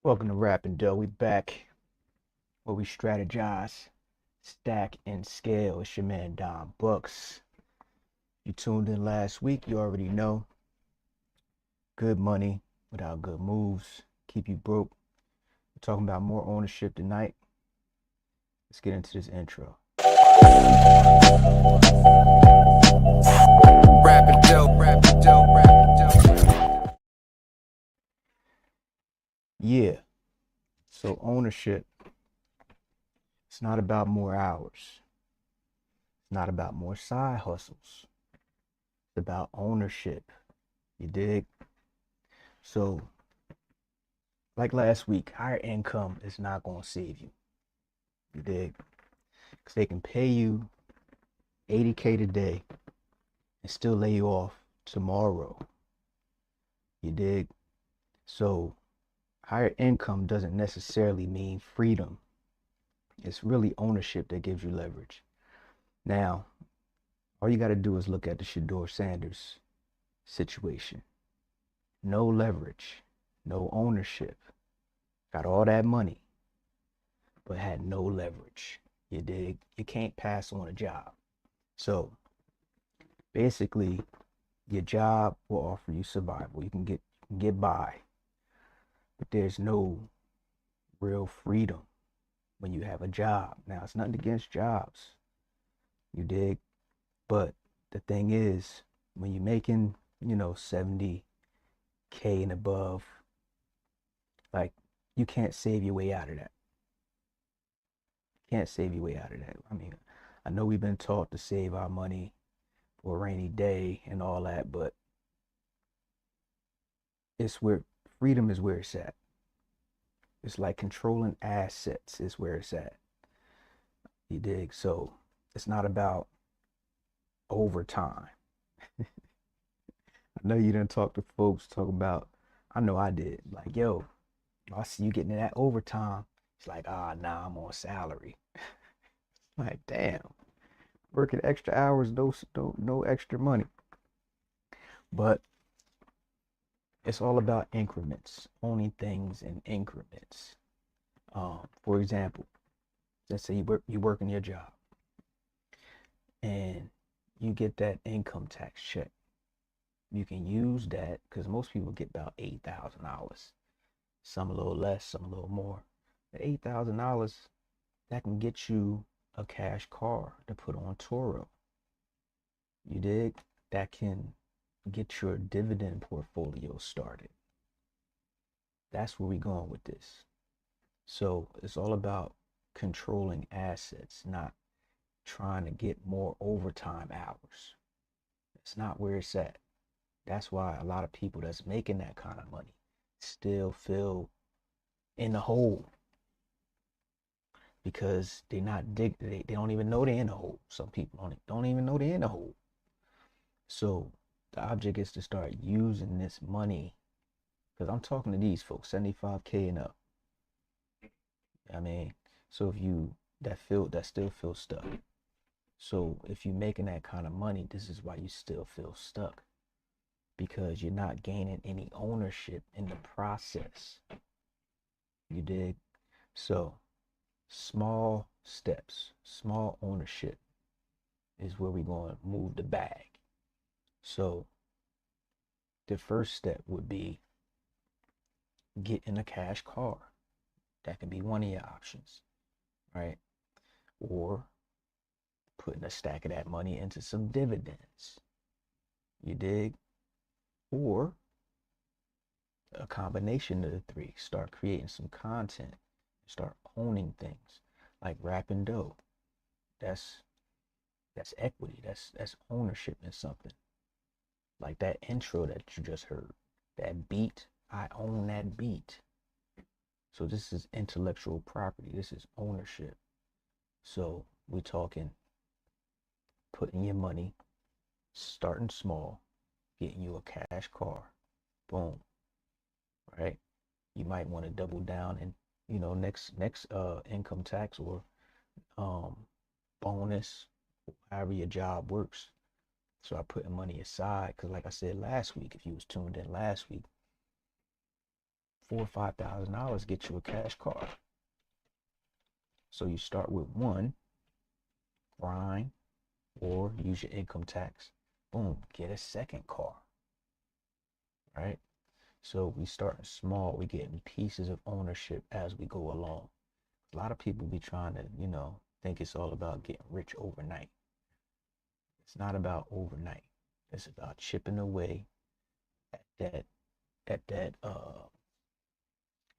Welcome to Rappin Dough. We back where we strategize, stack, and scale. It's your man Don Bucks. You tuned in last week, you already know. Good money without good moves. Keep you broke. We're talking about more ownership tonight. Let's get into this intro. Rappin Dough, Rappin Dough, Rappin Dough. Yeah. So ownership, it's not about more hours. It's not about more side hustles. It's about ownership. You dig? So, like last week, higher income is not going to save you. You dig? Because they can pay you 80K today and still lay you off tomorrow. You dig? So, higher income doesn't necessarily mean freedom. It's really ownership that gives you leverage. Now, all you got to do is look at the Shedeur Sanders situation. No leverage, no ownership. Got all that money, but had no leverage. You dig? You can't pass on a job. So basically, your job will offer you survival. You can get by, but there's no real freedom when you have a job. Now, it's nothing against jobs. You dig? But the thing is, when you're making, 70K and above, like, you can't save your way out of that. Can't save your way out of that. I mean, I know we've been taught to save our money for a rainy day and all that, but it's where freedom is where it's at. It's like controlling assets is where it's at. You dig? So it's not about overtime. I know you didn't talk to folks talk about, I know I did. Like, yo, I see you getting that overtime. It's like, nah, I'm on salary. Like, damn, working extra hours, no extra money. But it's all about increments, owning things in increments. For example, let's say you work in your job and you get that income tax check. You can use that because most people get about $8,000. Some a little less, some a little more. The $8,000 that can get you a cash car to put on Turo. You dig? That can get your dividend portfolio started. That's where we're going with this. So it's all about controlling assets, not trying to get more overtime hours. It's not where it's at. That's why a lot of people that's making that kind of money still feel in the hole because they don't even know they're in the hole. Some people don't even know they're in the hole. So the object is to start using this money because I'm talking to these folks, 75K and up. I mean, so if you that still feel stuck. So if you're making that kind of money, this is why you still feel stuck because you're not gaining any ownership in the process. You dig? So small steps, small ownership is where we're going to move the bag. So the first step would be getting a cash car. That can be one of your options, right? Or putting a stack of that money into some dividends. You dig? Or a combination of the three. Start creating some content. Start owning things like Rappin Dough. That's equity. That's ownership in something. Like that intro that you just heard. That beat, I own that beat. So this is intellectual property. This is ownership. So we're talking putting your money, starting small, getting you a cash car. Boom. Right? You might want to double down and next income tax or um bonus, however your job works. Start putting money aside because like I said last week, if you was tuned in last week, $4,000 or $5,000 get you a cash car. So you start with one, grind, or use your income tax. Boom, get a second car, right? So we start small. We getting pieces of ownership as we go along. A lot of people be trying to, think it's all about getting rich overnight. It's not about overnight. It's about chipping away at that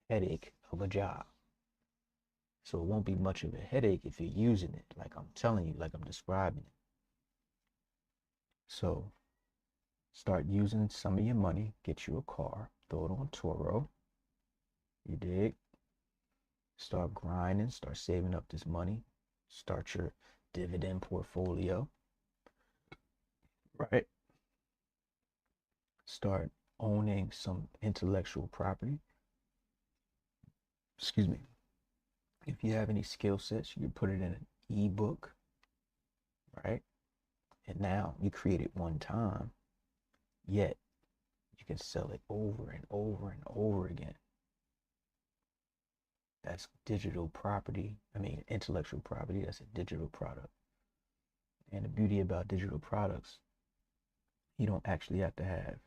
headache of a job. So it won't be much of a headache if you're using it, like I'm telling you, like I'm describing it. So start using some of your money, get you a car, throw it on Turo. You dig? Start grinding, start saving up this money, start your dividend portfolio, right? Start owning some intellectual property. Excuse me. If you have any skill sets, you can put it in an ebook, right? And now you create it one time, yet you can sell it over and over and over again. That's digital property. I mean, intellectual property. That's a digital product. And the beauty about digital products, you don't actually have to have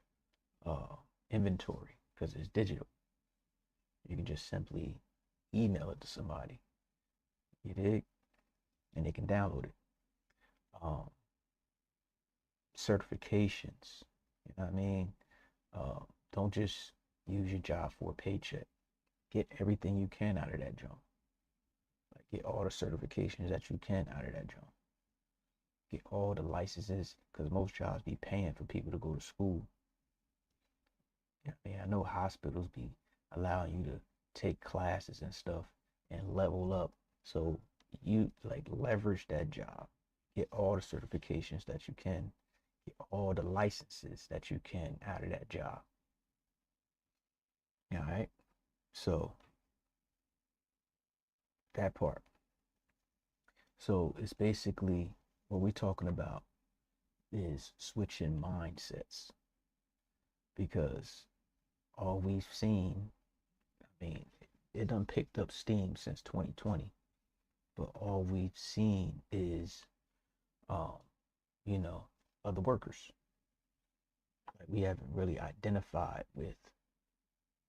inventory because it's digital. You can just simply email it to somebody. You dig? And they can download it. Um, Certifications. You know what I mean? Don't just use your job for a paycheck. Get everything you can out of that job. Like get all the certifications that you can out of that job. Get all the licenses, because most jobs be paying for people to go to school. I know hospitals be allowing you to take classes and stuff and level up. So you like leverage that job. Get all the certifications that you can. Get all the licenses that you can out of that job. All right. So that part. So it's basically what we're talking about is switching mindsets, because all we've seen, I mean, it done picked up steam since 2020, but all we've seen is, um, other workers. Like we haven't really identified with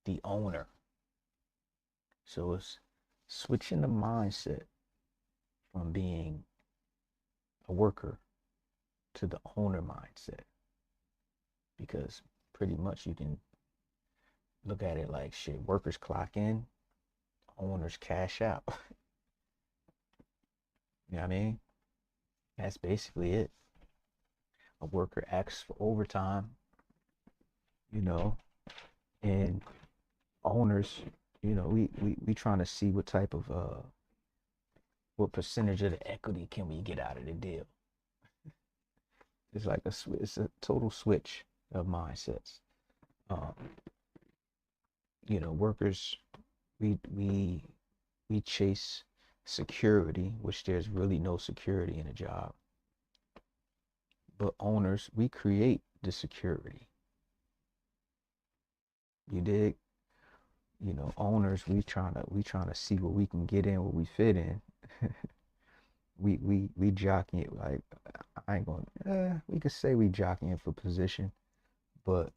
the owner. So it's switching the mindset from being a worker to the owner mindset, because pretty much you can look at it like shit, workers clock in, owners cash out. You know what I mean? That's basically it. A worker asks for overtime, you know, and owners, we trying to see what type of what percentage of the equity can we get out of the deal. It's like it's a total switch of mindsets. Um, workers, we chase security, which there's really no security in a job. But owners, we create the security. You dig? Owners, we trying to see what we can get in, what we fit in. we jockeying it, like I ain't gonna. We could say we jockeying for position, but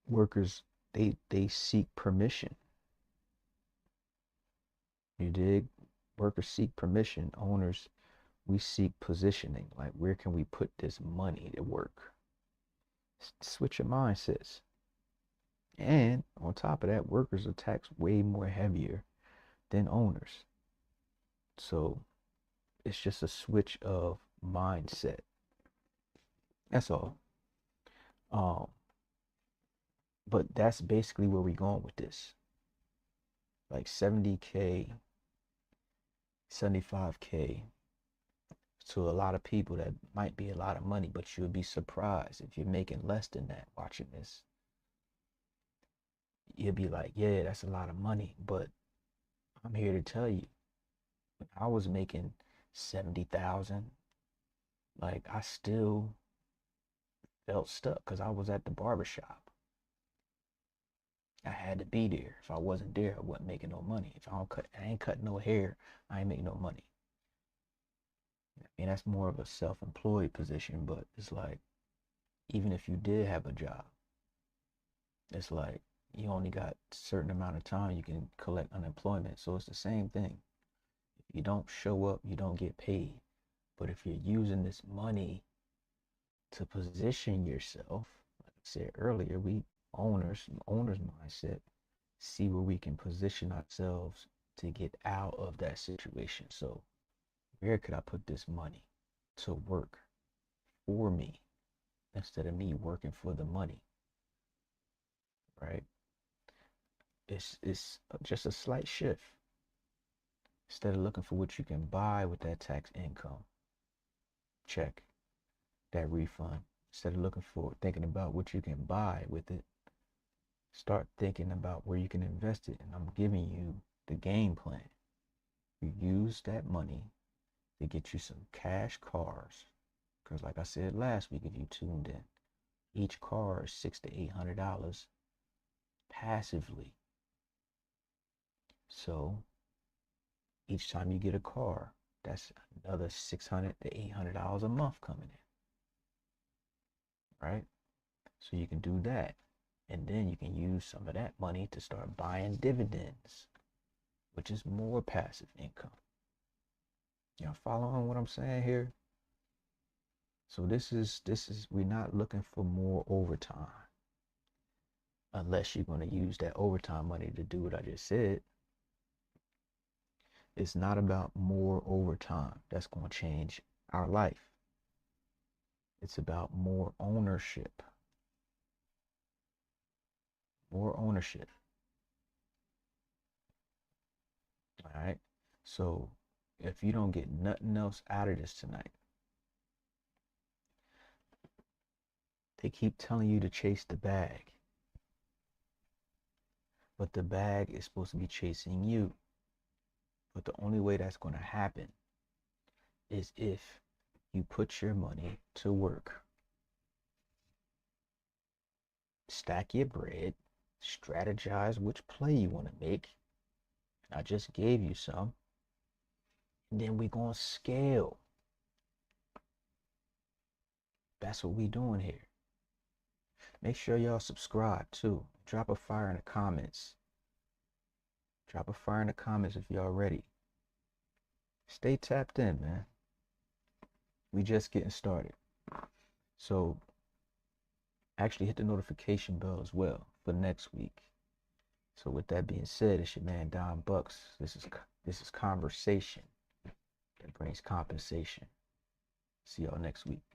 workers, they seek permission. You dig? Workers seek permission. Owners, we seek positioning. Like where can we put this money to work? Switch your mindsets. And on top of that, workers are taxed way more heavier than owners. So it's just a switch of mindset. That's all. Um, but that's basically where we're going with this. Like 70K, 75K. To a lot of people, that might be a lot of money, but you'll be surprised if you're making less than that watching this. You'll be like, yeah, that's a lot of money. But I'm here to tell you, when I was making 70,000, like I still felt stuck because I was at the barbershop. I had to be there. If I wasn't there, I wasn't making no money. If I ain't cutting no hair, I ain't making no money. I mean, that's more of a self-employed position, but it's like, even if you did have a job, it's like you only got a certain amount of time you can collect unemployment. So it's the same thing. If you don't show up, you don't get paid. But if you're using this money to position yourself, like I said earlier, we owners mindset, see where we can position ourselves to get out of that situation. So where could I put this money to work for me instead of me working for the money, right? It's just a slight shift. Instead of looking for what you can buy with that tax income check, that refund, instead of thinking about what you can buy with it, start thinking about where you can invest it. And I'm giving you the game plan. You use that money to get you some cash cars. Because like I said last week, if you tuned in, each car is $600 to $800 passively. So each time you get a car, that's another $600 to $800 a month coming in, right? So you can do that. And then you can use some of that money to start buying dividends, which is more passive income. Y'all following what I'm saying here? So this is we're not looking for more overtime unless you're going to use that overtime money to do what I just said. It's not about more overtime that's going to change our life. It's about more ownership. More ownership. All right. So if you don't get nothing else out of this tonight, they keep telling you to chase the bag. But the bag is supposed to be chasing you. But the only way that's going to happen is if you put your money to work. Stack your bread, strategize which play you want to make. I just gave you some. And then we're going to scale. That's what we doing here. Make sure y'all subscribe too. Drop a fire in the comments. Drop a fire in the comments if y'all ready. Stay tapped in, man. We just getting started. So actually hit the notification bell as well for next week. So with that being said, it's your man Don Bucks. This is conversation that brings compensation. See y'all next week.